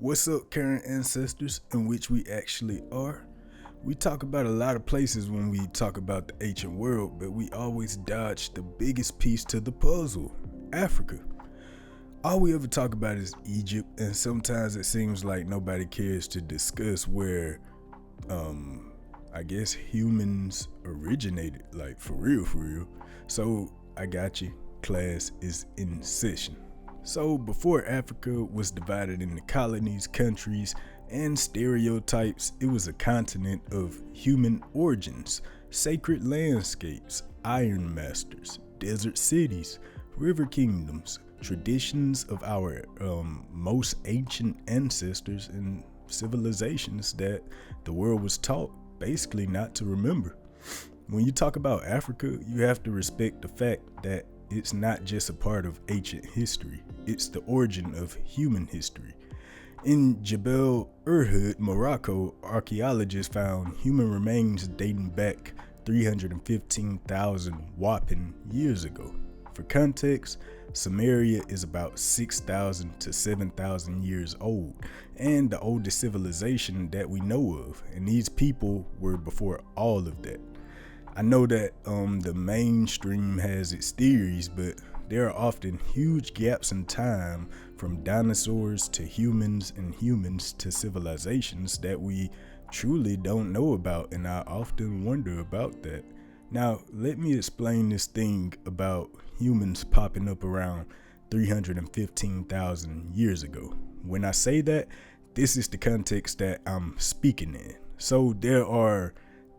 What's up, current ancestors, in which we actually are? We talk about a lot of places when we talk about the ancient world, but we always dodge the biggest piece to the puzzle, Africa. All we ever talk about is Egypt, and sometimes it seems like nobody cares to discuss where, I guess humans originated, like for real. So I got you, class is in session. So before Africa was divided into colonies, countries, and stereotypes, it was a continent of human origins, sacred landscapes, iron masters, desert cities, river kingdoms, traditions of our most ancient ancestors, and civilizations that the world was taught basically not to remember. When you talk about Africa, you have to respect the fact that it's not just a part of ancient history, it's the origin of human history. In Jebel Irhoud, Morocco, archaeologists found human remains dating back 315,000 whopping years ago. For context, Samaria is about 6,000 to 7,000 years old, and the oldest civilization that we know of, and these people were before all of that. I know that the mainstream has its theories, but there are often huge gaps in time from dinosaurs to humans and humans to civilizations that we truly don't know about, and I often wonder about that. Now, let me explain this thing about humans popping up around 315,000 years ago. When I say that, this is the context that I'm speaking in. So there are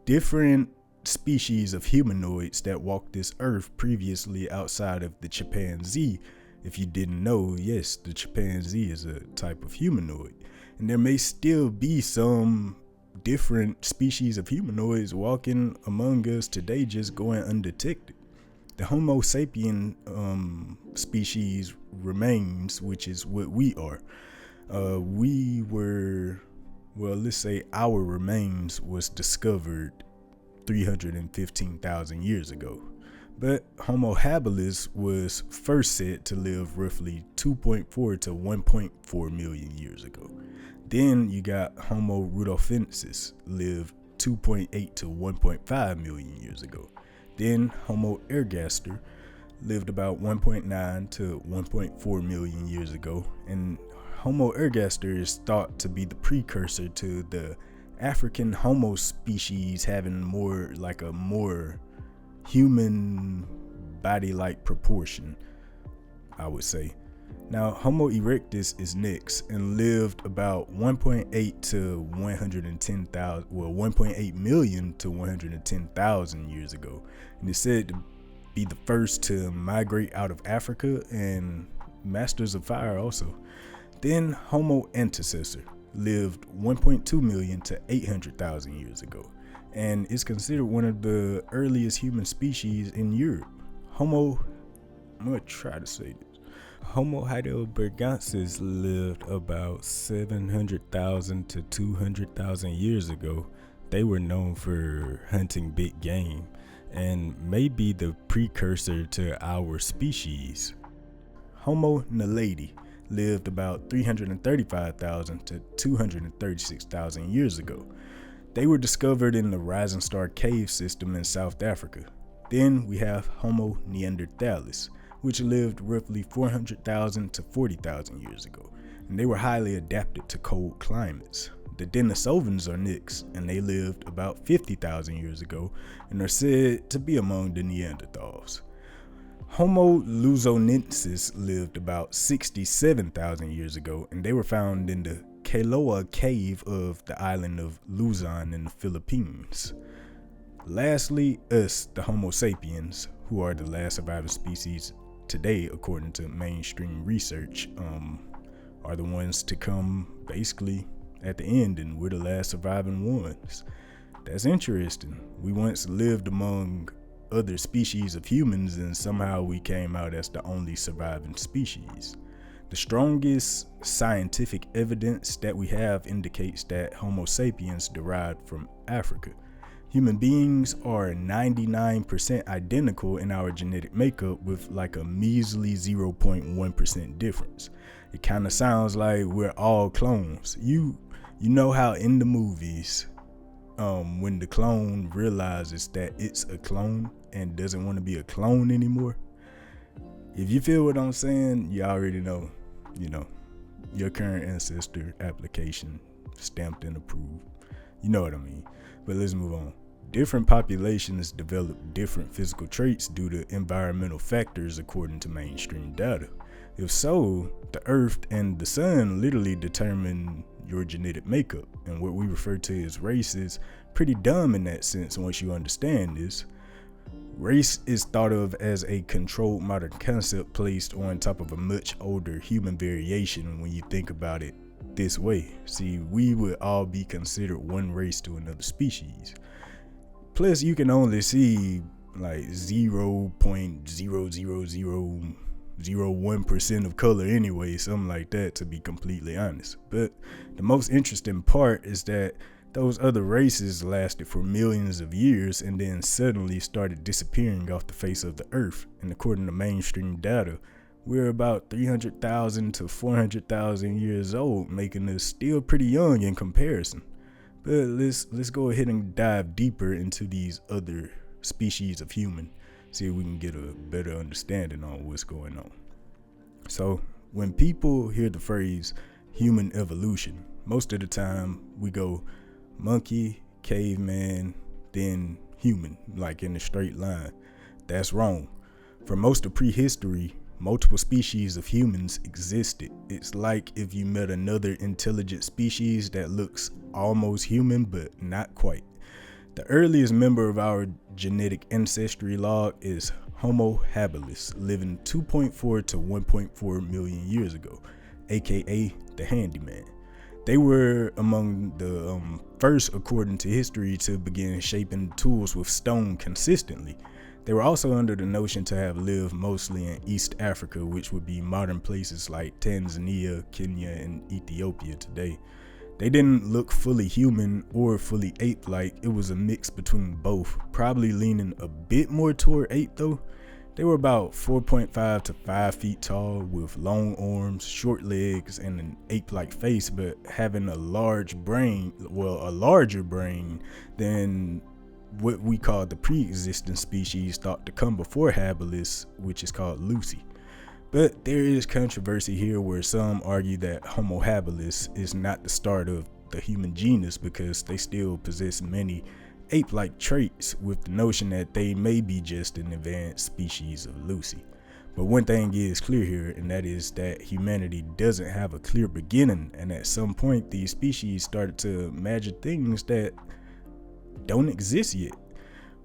different species of humanoids that walked this earth previously outside of the chimpanzee. If you didn't know, yes, the chimpanzee is a type of humanoid, and there may still be some different species of humanoids walking among us today, just going undetected. The Homo sapien species remains, which is what we are. Let's say our remains was discovered 315,000 years ago. But Homo habilis was first said to live roughly 2.4 to 1.4 million years ago. Then you got Homo rudolfensis, lived 2.8 to 1.5 million years ago. Then Homo ergaster lived about 1.9 to 1.4 million years ago. And Homo ergaster is thought to be the precursor to the African Homo species, having more human body-like proportion, I would say. Now, Homo erectus is next and lived about 1.8 to 110,000, 1.8 million to 110,000 years ago. And it's said to be the first to migrate out of Africa and masters of fire also. Then Homo antecessor lived 1.2 million to 800,000 years ago, and is considered one of the earliest human species in Europe. Homo heidelbergensis lived about 700,000 to 200,000 years ago. They were known for hunting big game and may be the precursor to our species. Homo naledi lived about 335,000 to 236,000 years ago. They were discovered in the Rising Star cave system in South Africa. Then we have Homo neanderthalis, which lived roughly 400,000 to 40,000 years ago, and they were highly adapted to cold climates. The Denisovans are next, and they lived about 50,000 years ago and are said to be among the Neanderthals. Homo luzonensis lived about 67,000 years ago, and they were found in the Kaloa cave of the island of Luzon in the Philippines. Lastly, us, the Homo sapiens, who are the last surviving species today, according to mainstream research, are the ones to come basically at the end, and we're the last surviving ones. That's interesting. We once lived among other species of humans, and somehow we came out as the only surviving species. The strongest scientific evidence that we have indicates that Homo sapiens derived from Africa. Human beings are 99% identical in our genetic makeup with like a measly 0.1% difference. It kind of sounds like we're all clones. You know how in the movies, when the clone realizes that it's a clone and doesn't want to be a clone anymore? If you feel what I'm saying, you already know, your current ancestor application stamped and approved. You know what I mean. But let's move on. Different populations develop different physical traits due to environmental factors according to mainstream data. If so, the earth and the sun literally determine your genetic makeup, and what we refer to as race is pretty dumb in that sense once you understand this. Race is thought of as a controlled modern concept placed on top of a much older human variation when you think about it this way. See, we would all be considered one race to another species. Plus, you can only see like 0.00001% of color anyway, something like that, to be completely honest. But the most interesting part is that those other races lasted for millions of years and then suddenly started disappearing off the face of the earth. And according to mainstream data, we're about 300,000 to 400,000 years old, making us still pretty young in comparison. But let's go ahead and dive deeper into these other species of human, see if we can get a better understanding on what's going on. So when people hear the phrase human evolution, most of the time we go monkey, caveman, then human, like in a straight line. That's wrong. For most of prehistory, multiple species of humans existed. It's like if you met another intelligent species that looks almost human but not quite. The earliest member of our genetic ancestry log is Homo habilis, living 2.4 to 1.4 million years ago, aka the handyman. They were among the first, according to history, to begin shaping tools with stone consistently. They were also under the notion to have lived mostly in East Africa, which would be modern places like Tanzania, Kenya, and Ethiopia today. They didn't look fully human or fully ape-like. It was a mix between both, probably leaning a bit more toward ape though. They were about 4.5 to 5 feet tall with long arms, short legs, and an ape-like face, but having a larger brain than what we call the pre-existing species thought to come before habilis, which is called Lucy. But there is controversy here where some argue that Homo habilis is not the start of the human genus because they still possess many ape-like traits, with the notion that they may be just an advanced species of Lucy. But one thing is clear here, and that is that humanity doesn't have a clear beginning, and at some point these species started to imagine things that don't exist yet.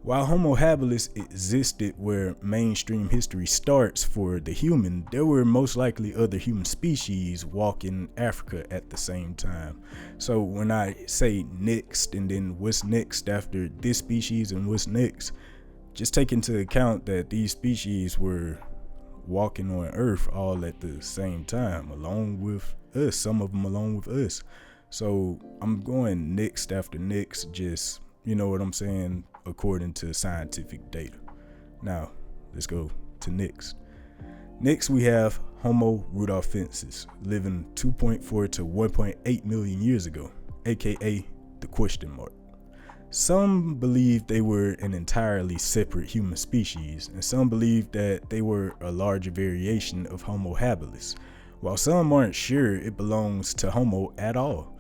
While Homo habilis existed where mainstream history starts for the human, there were most likely other human species walking Africa at the same time. So when I say next and then what's next after this species and what's next, just take into account that these species were walking on Earth all at the same time, along with us, some of them along with us. So I'm going next after next, just, you know what I'm saying, according to scientific data. Now, let's go to next. Next, we have Homo rudolfensis, living 2.4 to 1.8 million years ago, aka the question mark. Some believe they were an entirely separate human species, and some believe that they were a larger variation of Homo habilis, while some aren't sure it belongs to Homo at all.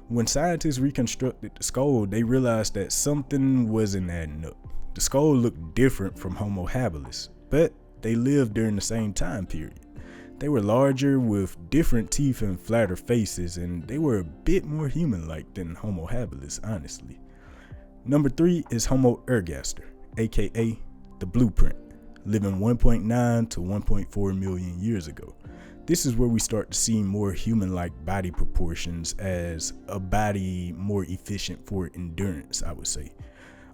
When scientists reconstructed the skull, they realized that something wasn't adding up. The skull looked different from Homo habilis, but they lived during the same time period. They were larger with different teeth and flatter faces, and they were a bit more human-like than Homo habilis, honestly. Number 3 is Homo ergaster, aka the blueprint, living 1.9 to 1.4 million years ago. This is where we start to see more human-like body proportions as a body more efficient for endurance, I would say.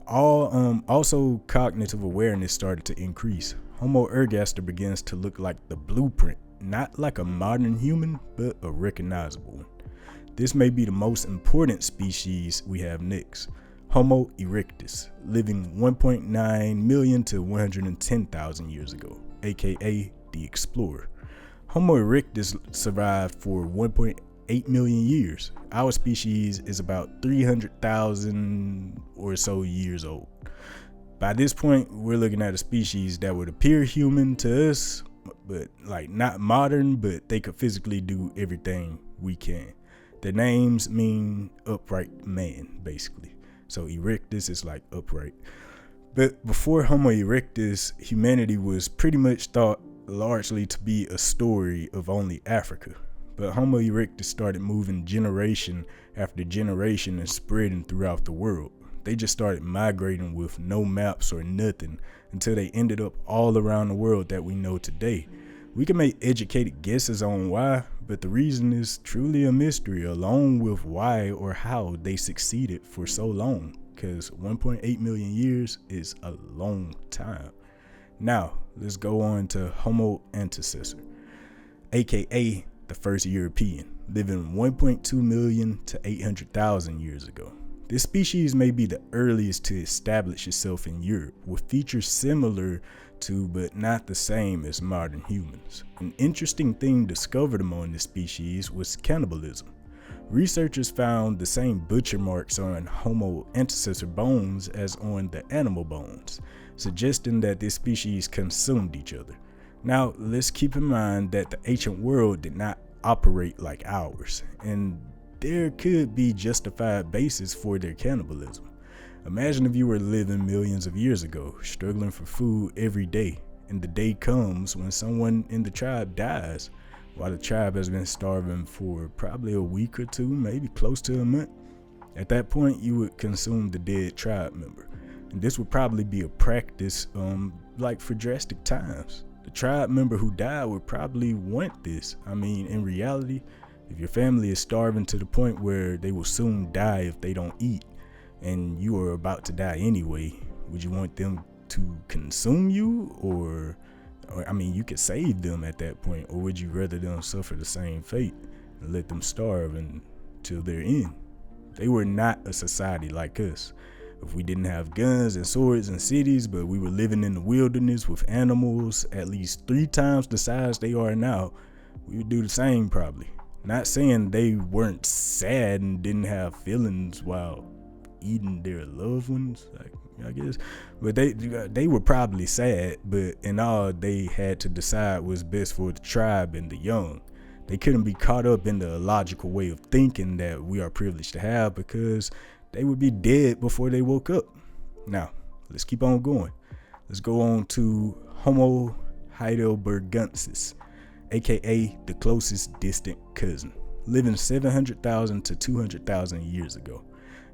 Also, cognitive awareness started to increase. Homo ergaster begins to look like the blueprint, not like a modern human, but a recognizable one. This may be the most important species we have next. Homo erectus, living 1.9 million to 110,000 years ago, aka the explorer. Homo erectus survived for 1.8 million years. Our species is about 300,000 or so years old. By this point, we're looking at a species that would appear human to us, but like not modern, but they could physically do everything we can. Their names mean upright man, basically. So erectus is like upright. But before Homo erectus, humanity was pretty much thought largely to be a story of only Africa. But Homo erectus started moving generation after generation and spreading throughout the world. They just started migrating with no maps or nothing until they ended up all around the world that we know today. We can make educated guesses on why, but the reason is truly a mystery, along with why or how they succeeded for so long, because 1.8 million years is a long time. Now, let's go on to Homo antecessor, aka the first European, living 1.2 million to 800,000 years ago. This species may be the earliest to establish itself in Europe, with features similar to but not the same as modern humans. An interesting thing discovered among this species was cannibalism. Researchers found the same butcher marks on Homo antecessor bones as on the animal bones, suggesting that this species consumed each other. Now, let's keep in mind that the ancient world did not operate like ours, and there could be justified basis for their cannibalism. Imagine if you were living millions of years ago, struggling for food every day, and the day comes when someone in the tribe dies, while the tribe has been starving for probably a week or two, maybe close to a month. At that point, you would consume the dead tribe member. And this would probably be a practice like for drastic times. The tribe member who died would probably want this. I mean, in reality, if your family is starving to the point where they will soon die if they don't eat, and you are about to die anyway, would you want them to consume you? Or I mean, you could save them at that point, or would you rather them suffer the same fate and let them starve until their end? They were not a society like us. If we didn't have guns and swords and cities, but we were living in the wilderness with animals at least 3 times the size they are now, we would do the same probably. Not saying they weren't sad and didn't have feelings while eating their loved ones, I guess, but they were probably sad, but in all they had to decide was best for the tribe and the young. They couldn't be caught up in the illogical way of thinking that we are privileged to have, because they would be dead before they woke up. Now, let's keep on going. Let's go on to Homo heidelbergensis, aka the closest distant cousin, living 700,000 to 200,000 years ago.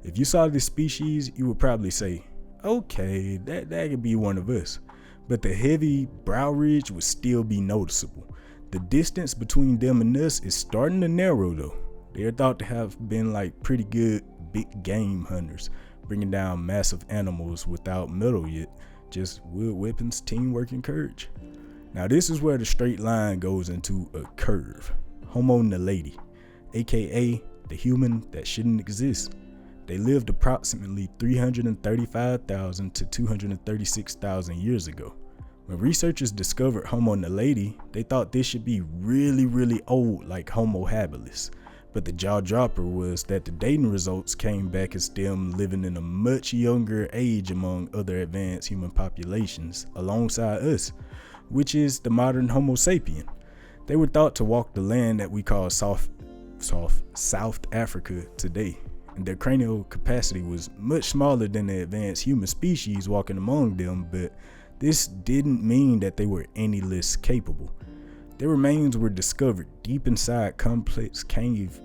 If you saw this species, you would probably say, okay, that could be one of us. But the heavy brow ridge would still be noticeable. The distance between them and us is starting to narrow though. They are thought to have been like pretty good big game hunters, bringing down massive animals without metal yet, just wood weapons, teamwork, and courage. Now this is where the straight line goes into a curve. Homo naledi, aka the human that shouldn't exist. They lived approximately 335,000 to 236,000 years ago. When researchers discovered Homo naledi, they thought this should be really old like Homo habilis. But the jaw dropper was that the dating results came back as them living in a much younger age among other advanced human populations alongside us, which is the modern Homo sapien. They were thought to walk the land that we call South Africa today. And their cranial capacity was much smaller than the advanced human species walking among them, but this didn't mean that they were any less capable. Their remains were discovered deep inside complex cave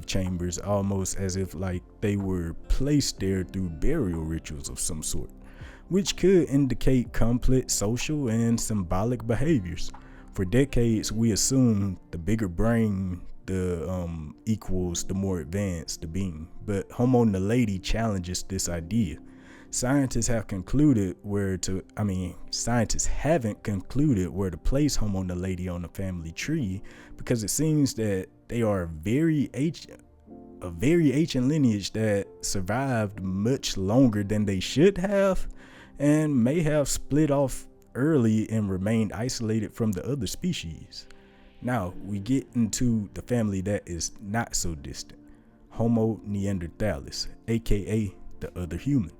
chambers, almost as if like they were placed there through burial rituals of some sort, which could indicate complex social and symbolic behaviors. For decades, we assumed the bigger brain equals the more advanced the being, but Homo naledi challenges this idea. Scientists haven't concluded where to place Homo naledi on the family tree, because it seems that they are a very ancient lineage that survived much longer than they should have, and may have split off early and remained isolated from the other species. Now, we get into the family that is not so distant, Homo neanderthalis, aka the other human,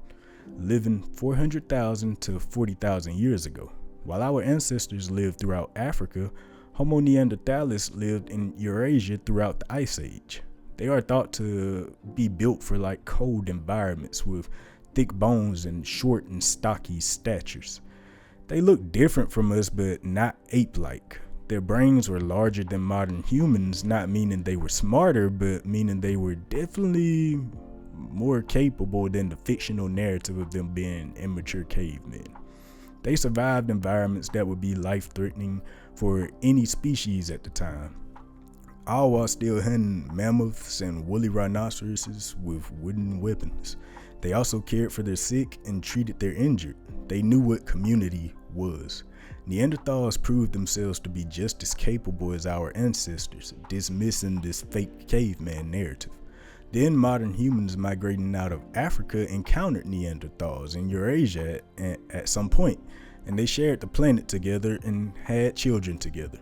living 400,000 to 40,000 years ago. While our ancestors lived throughout Africa, Homo neanderthalis lived in Eurasia throughout the Ice Age. They are thought to be built for like cold environments with thick bones and short and stocky statures. They look different from us, but not ape-like. Their brains were larger than modern humans, not meaning they were smarter, but meaning they were definitely more capable than the fictional narrative of them being immature cavemen. They survived environments that would be life-threatening for any species at the time, all while still hunting mammoths and woolly rhinoceroses with wooden weapons. They also cared for their sick and treated their injured. They knew what community was. Neanderthals proved themselves to be just as capable as our ancestors, dismissing this fake caveman narrative. Then modern humans migrating out of Africa encountered Neanderthals in Eurasia at some point, and they shared the planet together and had children together.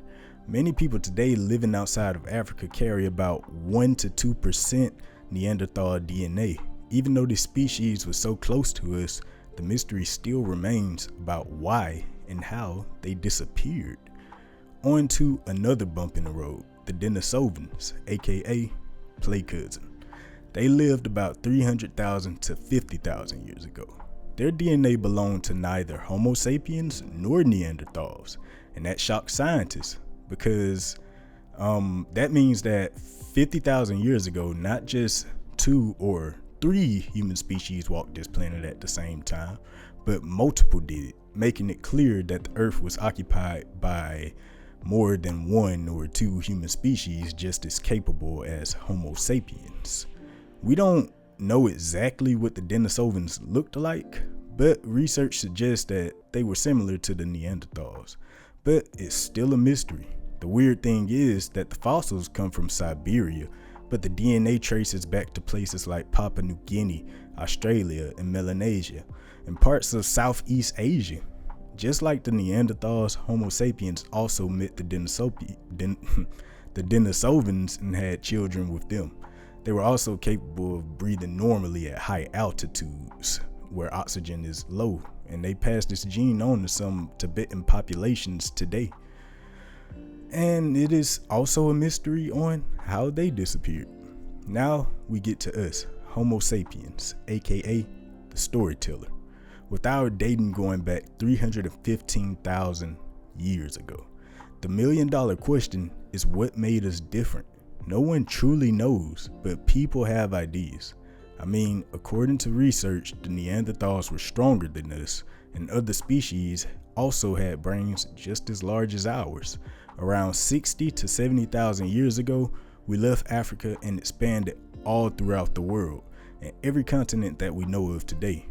Many people today living outside of Africa carry about 1 to 2% Neanderthal DNA. Even though this species was so close to us, the mystery still remains about why and how they disappeared. On to another bump in the road, the Denisovans, aka play cousin. They lived about 300,000 to 50,000 years ago. Their DNA belonged to neither Homo sapiens nor Neanderthals, and that shocked scientists because that means that 50,000 years ago, not just 2 or 3 human species walked this planet at the same time, but multiple did, making it clear that the Earth was occupied by more than 1 or 2 human species just as capable as Homo sapiens. We don't know exactly what the Denisovans looked like, but research suggests that they were similar to the Neanderthals. But it's still a mystery. The weird thing is that the fossils come from Siberia, but the DNA traces back to places like Papua New Guinea, Australia, and Melanesia, and parts of Southeast Asia. Just like the Neanderthals, Homo sapiens also met the Denisovans and had children with them. They were also capable of breathing normally at high altitudes where oxygen is low, and they passed this gene on to some Tibetan populations today. And it is also a mystery on how they disappeared. Now we get to us, Homo sapiens, aka the storyteller, with our dating going back 315,000 years ago. The $1 million question is what made us different. No one truly knows, but people have ideas. I mean, according to research, the Neanderthals were stronger than us, and other species also had brains just as large as ours. Around 60 to 70,000 years ago, we left Africa and expanded all throughout the world, and every continent that we know of today.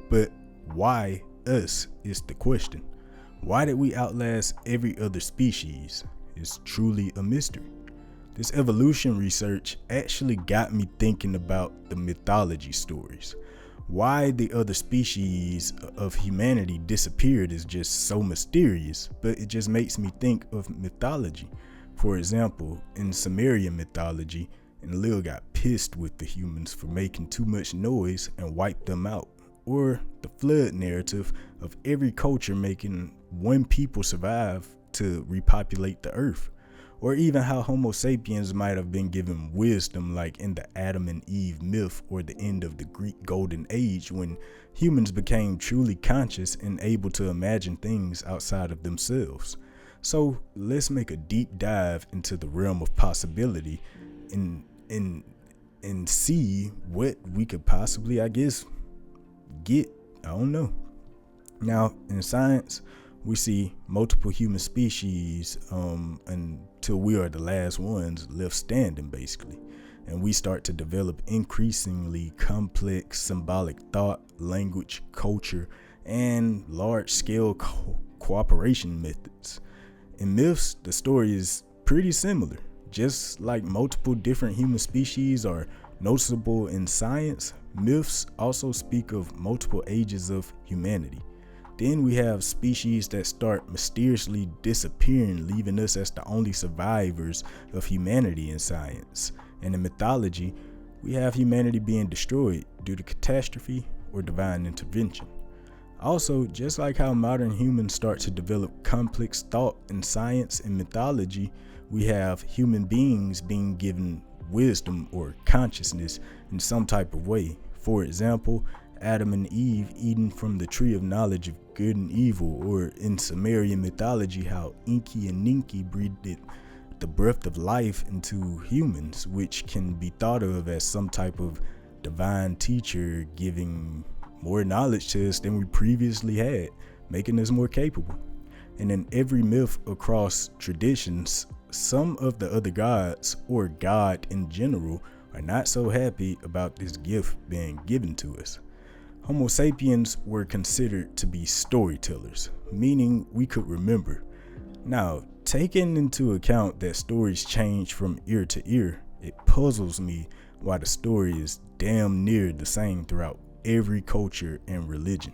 But why us is the question. Why did we outlast every other species? It's truly a mystery. This evolution research actually got me thinking about the mythology stories. Why the other species of humanity disappeared is just so mysterious, but it just makes me think of mythology. For example, in Sumerian mythology, Enlil got pissed with the humans for making too much noise and wiped them out. Or the flood narrative of every culture making one people survive to repopulate the earth. Or even how Homo sapiens might have been given wisdom like in the Adam and Eve myth, or the end of the Greek Golden Age when humans became truly conscious and able to imagine things outside of themselves. So let's make a deep dive into the realm of possibility and see what we could possibly, get. I don't know. Now, in science, we see multiple human species until we are the last ones left standing, basically. And we start to develop increasingly complex symbolic thought, language, culture, and large-scale cooperation methods. In myths, the story is pretty similar. Just like multiple different human species are Noticeable in science, myths also speak of multiple ages of humanity. Then we have species that start mysteriously disappearing, leaving us as the only survivors of humanity in science. And in mythology, we have humanity being destroyed due to catastrophe or divine intervention. Also, just like how modern humans start to develop complex thought in science and mythology, we have human beings being given wisdom or consciousness in some type of way. For example, Adam and Eve eating from the tree of knowledge of good and evil, or in Sumerian mythology, how Enki and Ninki breathed the breath of life into humans, which can be thought of as some type of divine teacher giving more knowledge to us than we previously had, making us more capable. And in every myth across traditions, some of the other gods, or God in general, are not so happy about this gift being given to us. Homo sapiens were considered to be storytellers, meaning we could remember. Now, taking into account that stories change from ear to ear, it puzzles me why the story is damn near the same throughout every culture and religion.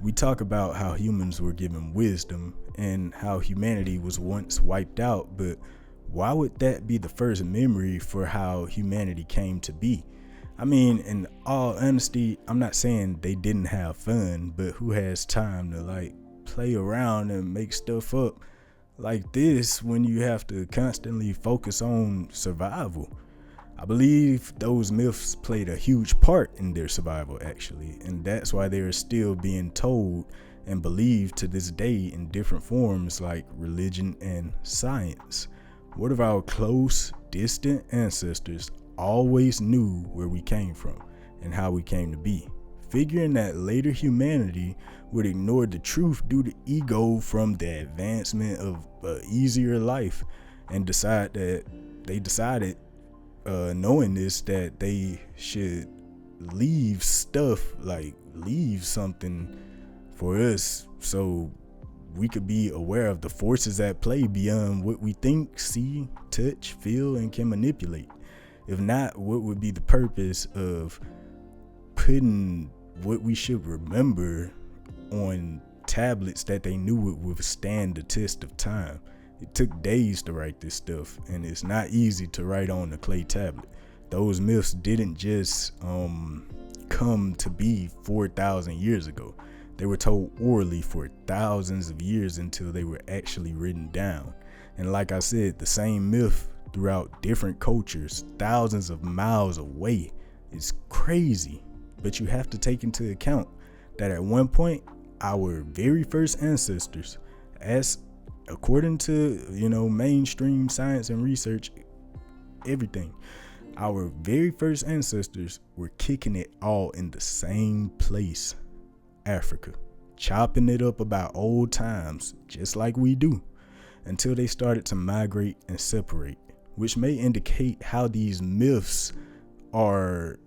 We talk about how humans were given wisdom and how humanity was once wiped out, but why would that be the first memory for how humanity came to be? I mean, in all honesty, I'm not saying they didn't have fun, but who has time to play around and make stuff up like this when you have to constantly focus on survival? I believe those myths played a huge part in their survival, actually, and that's why they are still being told and believed to this day in different forms like religion and science. What if our close, distant ancestors always knew where we came from and how we came to be, figuring that later humanity would ignore the truth due to ego from the advancement of an easier life, and decided knowing this, that they should leave something for us so we could be aware of the forces at play beyond what we think, see, touch, feel, and can manipulate. If not, what would be the purpose of putting what we should remember on tablets that they knew would withstand the test of time? It took days to write this stuff, and it's not easy to write on a clay tablet. Those myths didn't just come to be 4,000 years ago. They were told orally for thousands of years until they were actually written down. And like I said, the same myth throughout different cultures, thousands of miles away. It's crazy, but you have to take into account that at one point, our very first ancestors, as according to mainstream science and research, everything, our very first ancestors were kicking it all in the same place, Africa, chopping it up about old times, just like we do, until they started to migrate and separate, which may indicate how these myths are,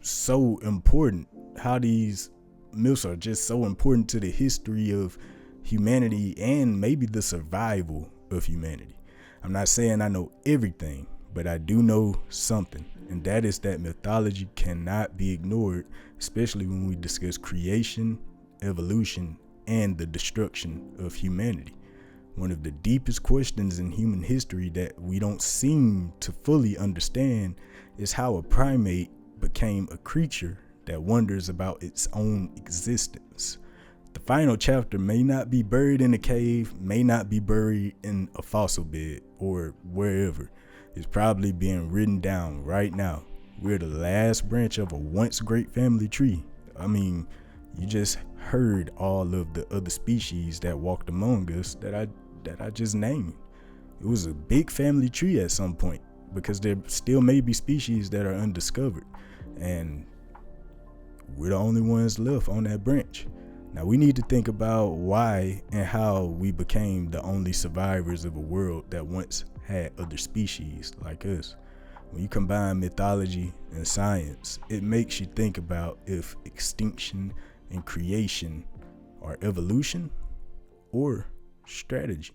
so important, how these myths are just so important to the history of humanity and maybe the survival of humanity. I'm not saying I know everything, but I do know something, and that is that mythology cannot be ignored, especially when we discuss creation, evolution, and the destruction of humanity. One of the deepest questions in human history that we don't seem to fully understand is how a primate became a creature that wonders about its own existence. The final chapter may not be buried in a cave, may not be buried in a fossil bed or wherever. It's probably being written down right now. We're the last branch of a once great family tree. I mean, you just heard all of the other species that walked among us that I just named. It was a big family tree at some point, because there still may be species that are undiscovered, and we're the only ones left on that branch. Now we need to think about why and how we became the only survivors of a world that once had other species like us. When you combine mythology and science, it makes you think about if extinction and creation are evolution or strategy.